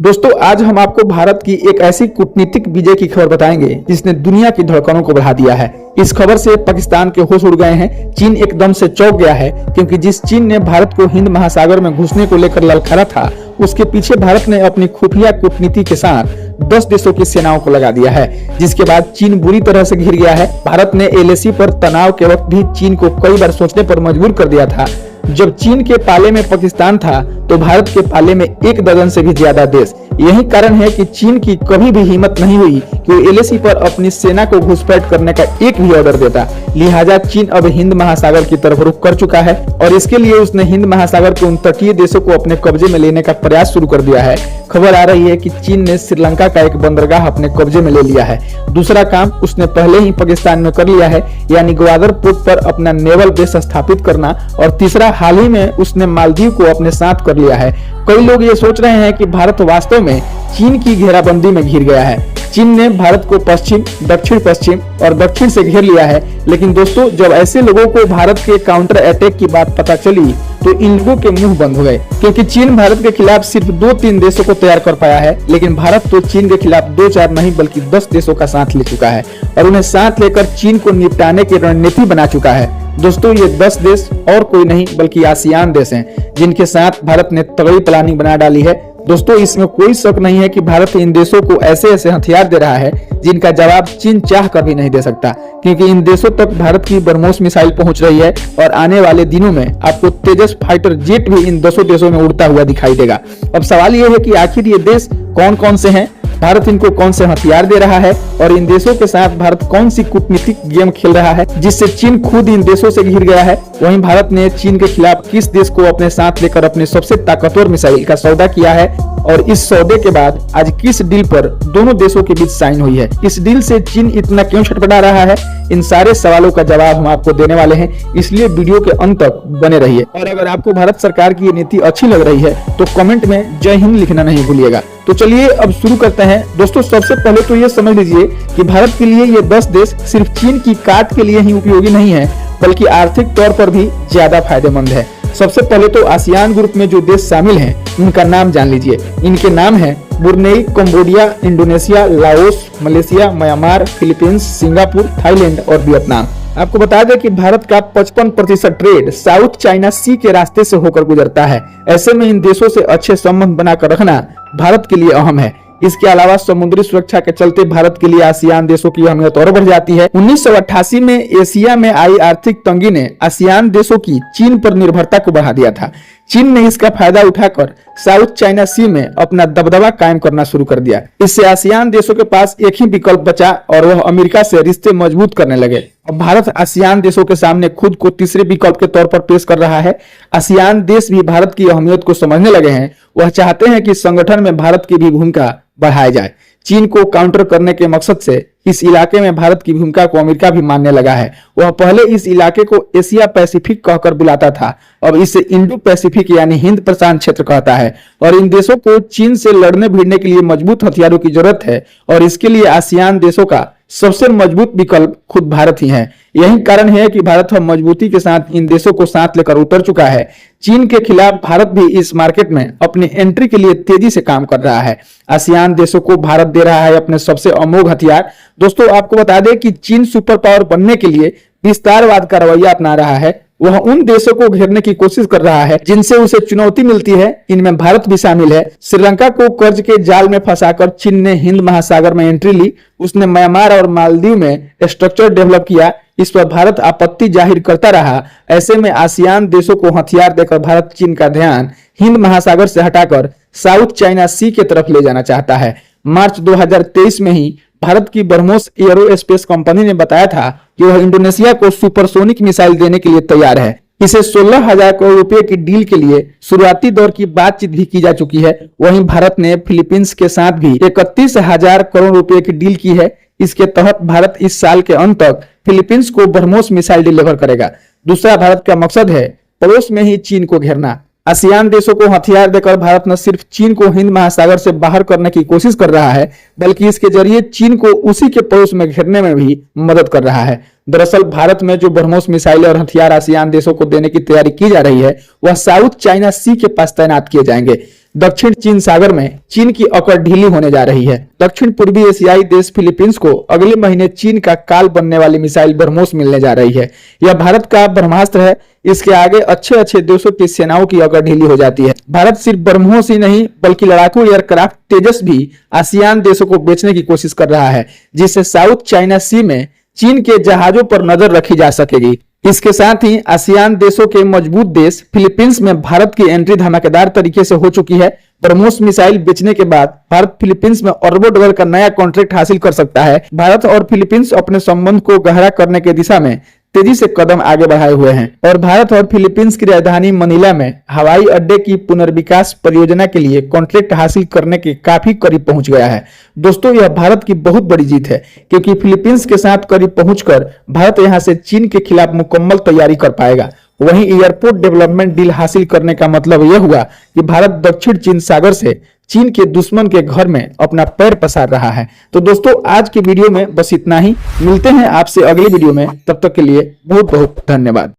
दोस्तों आज हम आपको भारत की एक ऐसी कूटनीतिक विजय की खबर बताएंगे जिसने दुनिया की धड़कनों को बढ़ा दिया है। इस खबर से पाकिस्तान के होश उड़ गए हैं। चीन एकदम से चौंक गया है क्योंकि जिस चीन ने भारत को हिंद महासागर में घुसने को लेकर ललकारा था, उसके पीछे भारत ने अपनी खुफिया कूटनीति के साथ 10 देशों की सेनाओं को लगा दिया है, जिसके बाद चीन बुरी तरह से घिर गया है। भारत ने एलएसी पर तनाव के वक्त भी चीन को कई बार सोचने पर मजबूर कर दिया था। जब चीन के पाले में पाकिस्तान था तो भारत के पाले में 1 दर्जन से भी ज्यादा देश। यही कारण है कि चीन की कभी भी हिम्मत नहीं हुई कि वो एलएसी पर अपनी सेना को घुसपैठ करने का एक भी ऑर्डर देता। लिहाजा चीन अब हिंद महासागर की तरफ रुख कर चुका है और इसके लिए उसने हिंद महासागर के उन तटीय देशों को अपने कब्जे में लेने का प्रयास शुरू कर दिया है। खबर आ रही है कि चीन ने श्रीलंका का एक बंदरगाह अपने कब्जे में ले लिया है। दूसरा काम उसने पहले ही पाकिस्तान में कर लिया है, यानी ग्वादर पोर्ट पर अपना नेवल बेस स्थापित करना, और तीसरा हाल ही में उसने मालदीव को अपने साथ कर लिया है। कई लोग ये सोच रहे हैं कि भारत वास्तव में चीन की घेराबंदी में घिर गया है। चीन ने भारत को पश्चिम, दक्षिण पश्चिम और दक्षिण से घेर लिया है, लेकिन दोस्तों जब ऐसे लोगों को भारत के काउंटर अटैक की बात पता चली तो इन लोगों के मुंह बंद हो गए, क्योंकि चीन भारत के खिलाफ सिर्फ 2-3 देशों को तैयार कर पाया है, लेकिन भारत तो चीन के खिलाफ 2-4 नहीं बल्कि 10 देशों का साथ ले चुका है और उन्हें साथ लेकर चीन को निपटाने की रणनीति बना चुका है। दोस्तों ये 10 देश और कोई नहीं बल्कि आसियान देश हैं, जिनके साथ भारत ने तगड़ी प्लानिंग बना डाली है। दोस्तों इसमें कोई शक नहीं है कि भारत इन देशों को ऐसे ऐसे हथियार दे रहा है जिनका जवाब चीन चाह कर भी नहीं दे सकता, क्योंकि इन देशों तक भारत की ब्रह्मोस मिसाइल पहुंच रही है और आने वाले दिनों में आपको तेजस फाइटर जेट भी इन 10 देशों में उड़ता हुआ दिखाई देगा। अब सवाल यह है कि आखिर ये देश कौन कौन से हैं, भारत इनको कौन से हथियार दे रहा है और इन देशों के साथ भारत कौन सी कूटनीतिक गेम खेल रहा है जिससे चीन खुद इन देशों से घिर गया है। वहीं भारत ने चीन के खिलाफ किस देश को अपने साथ लेकर अपने सबसे ताकतवर मिसाइल का सौदा किया है और इस सौदे के बाद आज किस डील पर दोनों देशों के बीच साइन हुई है। इस डील से चीन इतना क्यों छटपटा रहा है, इन सारे सवालों का जवाब हम आपको देने वाले हैं, इसलिए वीडियो के अंत तक बने रहिए। और अगर आपको भारत सरकार की ये नीति अच्छी लग रही है तो कमेंट में जय हिंद लिखना नहीं भूलिएगा। तो चलिए अब शुरू करते हैं। दोस्तों सबसे पहले तो ये समझ लीजिए कि भारत के लिए ये 10 देश सिर्फ चीन की काट के लिए ही उपयोगी नहीं है, बल्कि आर्थिक तौर पर भी ज्यादा फायदेमंद है। सबसे पहले तो आसियान ग्रुप में जो देश शामिल हैं उनका नाम जान लीजिए। इनके नाम है Brunei, Cambodia, Indonesia, Laos, Malaysia, Myanmar, Philippines, Singapore, Thailand और वियतनाम। आपको बता दें कि भारत का 55% ट्रेड साउथ चाइना सी के रास्ते से होकर गुजरता है। ऐसे में इन देशों से अच्छे संबंध बनाकर रखना भारत के लिए अहम है। इसके अलावा समुद्री सुरक्षा के चलते भारत के लिए आसियान देशों की अहमियत और बढ़ जाती है। 1988 में एशिया में आई आर्थिक तंगी ने आसियान देशों की चीन पर निर्भरता को बढ़ा दिया था। चीन ने इसका फायदा उठाकर साउथ चाइना सी में अपना दबदबा कायम करना शुरू कर दिया। इससे आसियान देशों के पास एक ही विकल्प बचा और वह अमेरिका से रिश्ते मजबूत करने लगे। अब भारत आसियान देशों के सामने खुद को तीसरे विकल्प के तौर पर पेश कर रहा है। आसियान देश भी भारत की अहमियत को समझने लगे हैं। वह चाहते हैं कि संगठन में भारत की भी भूमिका बढ़ाया जाए। चीन को काउंटर करने के मकसद से इस इलाके में भारत की भूमिका को अमेरिका भी मानने लगा है। वह पहले इस इलाके को एशिया पैसिफिक कहकर बुलाता था, अब इसे इंडो पैसिफिक यानी हिंद प्रशांत क्षेत्र कहता है। और इन देशों को चीन से लड़ने भिड़ने के लिए मजबूत हथियारों की जरूरत है और इसके लिए आसियान देशों का सबसे मजबूत विकल्प खुद भारत ही है। यही कारण है कि भारत हम मजबूती के साथ इन देशों को साथ लेकर उतर चुका है। चीन के खिलाफ भारत भी इस मार्केट में अपनी एंट्री के लिए तेजी से काम कर रहा है। आसियान देशों को भारत दे रहा है अपने सबसे अमोघ हथियार। दोस्तों आपको बता दें कि चीन सुपर पावर बनने के लिए विस्तारवाद का रवैया अपना रहा है। वह उन देशों को घेरने की कोशिश कर रहा है जिनसे उसे चुनौती मिलती है। इनमें भारत भी शामिल है। श्रीलंका को कर्ज के जाल में फंसाकर चीन ने हिंद महासागर में एंट्री ली। उसने म्यांमार और मालदीव में स्ट्रक्चर डेवलप किया। इस पर भारत आपत्ति जाहिर करता रहा। ऐसे में आसियान देशों को हथियार देकर भारत चीन का ध्यान हिंद महासागर से हटाकर साउथ चाइना सी की तरफ ले जाना चाहता है। मार्च 2023 में ही भारत की ब्रह्मोस एरोस्पेस कंपनी ने बताया था कि वह इंडोनेशिया को सुपरसोनिक मिसाइल देने के लिए तैयार है। इसे 16,000 करोड़ रुपए की डील के लिए शुरुआती दौर की बातचीत भी की जा चुकी है। वहीं भारत ने फिलीपींस के साथ भी 31,000 करोड़ रुपए की डील की है। इसके तहत भारत इस साल के अंत तक फिलीपींस को ब्रह्मोस मिसाइल डिलीवर करेगा। दूसरा भारत का मकसद है पड़ोस में ही चीन को घेरना। आसियान देशों को हथियार देकर भारत न सिर्फ चीन को हिंद महासागर से बाहर करने की कोशिश कर रहा है, बल्कि इसके जरिए चीन को उसी के पड़ोस में घेरने में भी मदद कर रहा है। दरअसल भारत में जो ब्रह्मोस मिसाइल और हथियार आसियान देशों को देने की तैयारी की जा रही है, वह साउथ चाइना सी के पास तैनात किए जाएंगे। दक्षिण चीन सागर में चीन की अकड़ ढीली होने जा रही है। दक्षिण पूर्वी एशियाई देश फिलीपींस को अगले महीने चीन का काल बनने वाली मिसाइल ब्रह्मोस मिलने जा रही है। यह भारत का ब्रह्मास्त्र है। इसके आगे अच्छे देशों की सेनाओं की अकड़ ढीली हो जाती है। भारत सिर्फ ब्रह्मोस ही नहीं बल्कि लड़ाकू एयरक्राफ्ट तेजस भी आसियान देशों को बेचने की कोशिश कर रहा है, जिससे साउथ चाइना सी में चीन के जहाजों पर नजर रखी जा सकेगी। इसके साथ ही आसियान देशों के मजबूत देश फिलीपींस में भारत की एंट्री धमाकेदार तरीके से हो चुकी है। ब्रह्मोस मिसाइल बेचने के बाद भारत फिलीपींस में अरबों डॉलर का नया कॉन्ट्रैक्ट हासिल कर सकता है। भारत और फिलीपींस अपने संबंध को गहरा करने की दिशा में तेजी से कदम आगे बढ़ाए हुए हैं और भारत और फिलीपींस की राजधानी मनीला में हवाई अड्डे की पुनर्विकास परियोजना के लिए कॉन्ट्रैक्ट हासिल करने के काफी करीब पहुंच गया है। दोस्तों, यह भारत की बहुत बड़ी जीत है क्योंकि फिलीपींस के साथ करीब पहुंचकर भारत यहां से चीन के खिलाफ मुकम्मल तैयारी कर पाएगा। वहीं एयरपोर्ट डेवलपमेंट डील हासिल करने का मतलब यह हुआ कि भारत दक्षिण चीन सागर से चीन के दुश्मन के घर में अपना पैर पसार रहा है। तो दोस्तों, आज की वीडियो में बस इतना ही। मिलते हैं आपसे अगली वीडियो में, तब तक के लिए बहुत बहुत धन्यवाद।